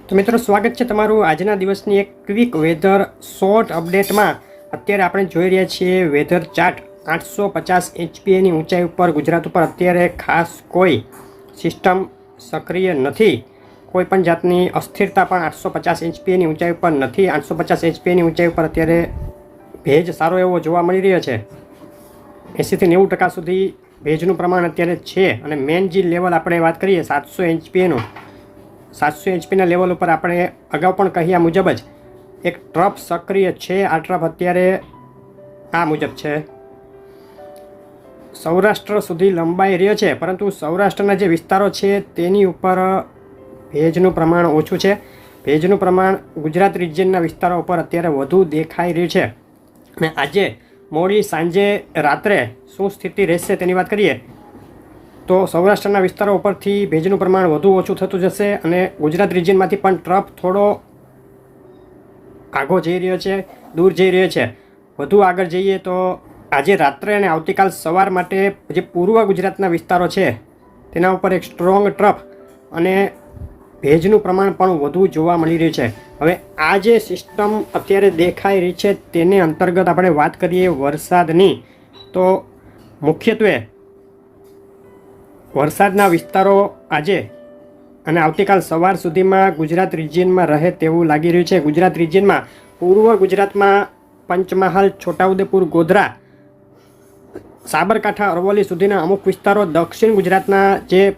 તો મિત્રો સ્વાગત છે તમારું આજના દિવસની એક ક્વિક વેધર શોર્ટ અપડેટમાં। અત્યારે આપણે જોઈ રહ્યા છીએ વેધર ચાર્ટ 850 એચપીએની ઊંચાઈ ઉપર ગુજરાત ઉપર અત્યારે ખાસ કોઈ સિસ્ટમ સક્રિય નથી। કોઈ પણ જાતની અસ્થિરતા પણ 850 એચપીએની ઊંચાઈ ઉપર નથી। 850 એચપીએની ઊંચાઈ ઉપર અત્યારે ભેજ સારો એવો જોવા મળી રહ્યો છે। 80 થી 90% સુધી ભેજનું પ્રમાણ અત્યારે છે। અને મેન જે લેવલ આપણે વાત કરીએ 700 એચપીએનું, 700 એચપીના લેવલ ઉપર આપણે અગાઉ પણ કહ્યા મુજબ જ એક ટ્રફ સક્રિય છે। આ ટ્રફ અત્યારે આ મુજબ છે, સૌરાષ્ટ્ર સુધી લંબાઈ રહ્યો છે, પરંતુ સૌરાષ્ટ્રના જે વિસ્તારો છે તેની ઉપર ભેજનું પ્રમાણ ઓછું છે। ભેજનું પ્રમાણ ગુજરાત રિજિયનના વિસ્તારો ઉપર અત્યારે વધુ દેખાઈ રહ્યું છે। અને આજે મોડી સાંજે રાત્રે શું સ્થિતિ રહેશે તેની વાત કરીએ તો સૌરાષ્ટ્રના વિસ્તારો ઉપરથી ભેજનું પ્રમાણ વધુ ઓછું થતું જશે અને ગુજરાત રિજિયનમાંથી પણ ટ્રફ થોડો આગો જઈ રહ્યો છે, દૂર જઈ રહ્યો છે। વધુ આગળ જઈએ તો આજે રાત્રે અને આવતીકાલ સવાર માટે જે પૂર્વ ગુજરાતના વિસ્તારો છે તેના ઉપર એક સ્ટ્રોંગ ટ્રફ અને ભેજનું પ્રમાણ પણ વધુ જોવા મળી રહ્યું છે। હવે આ જે સિસ્ટમ અત્યારે દેખાઈ રહી છે તેને અંતર્ગત આપણે વાત કરીએ વરસાદની, તો મુખ્યત્વે વરસાદના વિસ્તારો આજે અને આવતીકાલ સવાર સુધીમાં ગુજરાત રિજિયનમાં રહે તેવું લાગી રહ્યું છે। ગુજરાત રિજિયનમાં પૂર્વ ગુજરાતમાં પંચમહાલ, છોટાઉદેપુર, ગોધરા, સાબરકાંઠા, અરવલ્લી સુધીના અમુક વિસ્તારો, દક્ષિણ ગુજરાતના જે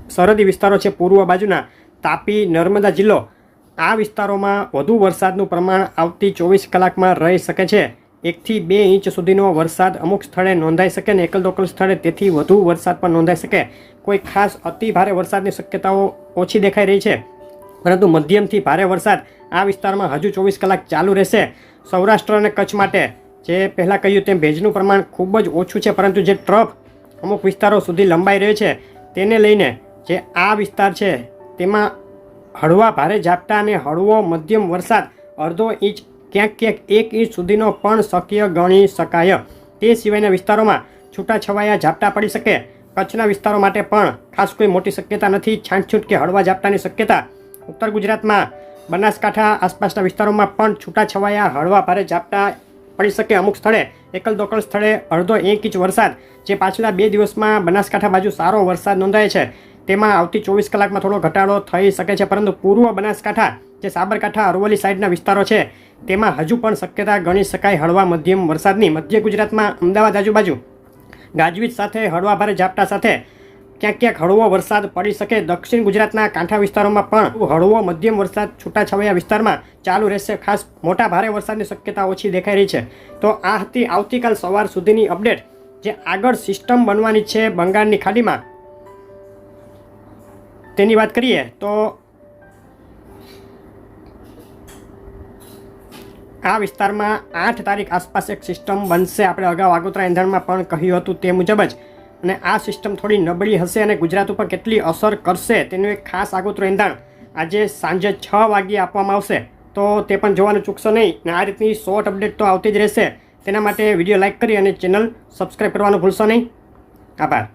સરહદી વિસ્તારો છે પૂર્વ બાજુના તાપી, નર્મદા જિલ્લો, આ વિસ્તારોમાં વધુ વરસાદનું પ્રમાણ આવતી 24 કલાકમાં રહી શકે છે। 1 થી 2 ઇંચ સુધીનો વરસાદ અમુક સ્થળે નોંધાઈ શકે ને એકલ દોકલ સ્થળે તેથી વધુ વરસાદ પણ નોંધાઈ શકે। કોઈ ખાસ અતિ ભારે વરસાદની શક્યતાઓ ઓછી દેખાઈ રહી છે, પરંતુ મધ્યમથી ભારે વરસાદ આ વિસ્તારમાં હજુ 24 કલાક ચાલુ રહેશે। સૌરાષ્ટ્ર અને કચ્છ માટે જે પહેલાં કહ્યું તેમ ભેજનું પ્રમાણ ખૂબ જ ઓછું છે, પરંતુ જે ટ્રફ અમુક વિસ્તારો સુધી લંબાઈ રહ્યો છે તેને લઈને જે આ વિસ્તાર છે તેમાં હળવા ભારે ઝાપટા અને હળવો મધ્યમ વરસાદ અડધો ઇંચ, ક્યાંક ક્યાંક 1 ઇંચ સુધીનો પણ શક્ય ગણી શકાય। તે સિવાયના વિસ્તારોમાં છૂટાછવાયા ઝાપટા પડી શકે। કચ્છના વિસ્તારો માટે પણ ખાસ કોઈ મોટી શક્યતા નથી, છાંટછૂટ કે હળવા ઝાપટાની શક્યતા। ઉત્તર ગુજરાતમાં બનાસકાંઠા આસપાસના વિસ્તારોમાં પણ છૂટાછવાયા હળવા ભારે ઝાપટા પડી શકે। અમુક સ્થળે એકલ દોકલ સ્થળે અડધો 1 ઇંચ વરસાદ જે પાછલા 2 દિવસમાં બનાસકાંઠા બાજુ સારો વરસાદ નોંધાય છે તેમાં આવતી 24 કલાકમાં થોડો ઘટાડો થઈ શકે છે, પરંતુ પૂર્વ બનાસકાંઠા જે સાબરકાંઠા, અરવલ્લી સાઈડના વિસ્તારો છે તેમાં હજુ પણ શક્યતા ગણી શકાય હળવા મધ્યમ વરસાદની। મધ્ય ગુજરાતમાં અમદાવાદ આજુબાજુ ગાજવીજ સાથે હળવા ભારે ઝાપટા સાથે ક્યાંક ક્યાંક હળવો વરસાદ પડી શકે। દક્ષિણ ગુજરાતના કાંઠા વિસ્તારોમાં પણ હળવો મધ્યમ વરસાદ છૂટાછવાયા વિસ્તારમાં ચાલુ રહેશે। ખાસ મોટા ભારે વરસાદની શક્યતા ઓછી દેખાઈ રહી છે। તો આ હતી આવતીકાલ સવાર સુધીની અપડેટ। જે આગળ સિસ્ટમ બનવાની છે બંગાળની ખાડીમાં તેની વાત કરીએ તો આ વિસ્તારમાં 8 તારીખ આસપાસ એક સિસ્ટમ બનશે। આપણે અગાઉ આગોતરા એંધાણમાં પણ કહ્યું હતું તે મુજબ જ। અને આ સિસ્ટમ થોડી નબળી હશે અને ગુજરાત ઉપર કેટલી અસર કરશે તેનું એક ખાસ આગોતરું એંધાણ આજે સાંજે 6 વાગ્યે આપવામાં આવશે, તો તે પણ જોવાનું ચૂકશો નહીં। અને આ રીતની શોર્ટ અપડેટ તો આવતી જ રહેશે। તેના માટે વિડીયો લાઇક કરી અને ચેનલ સબસ્ક્રાઈબ કરવાનું ભૂલશો નહીં। આભાર।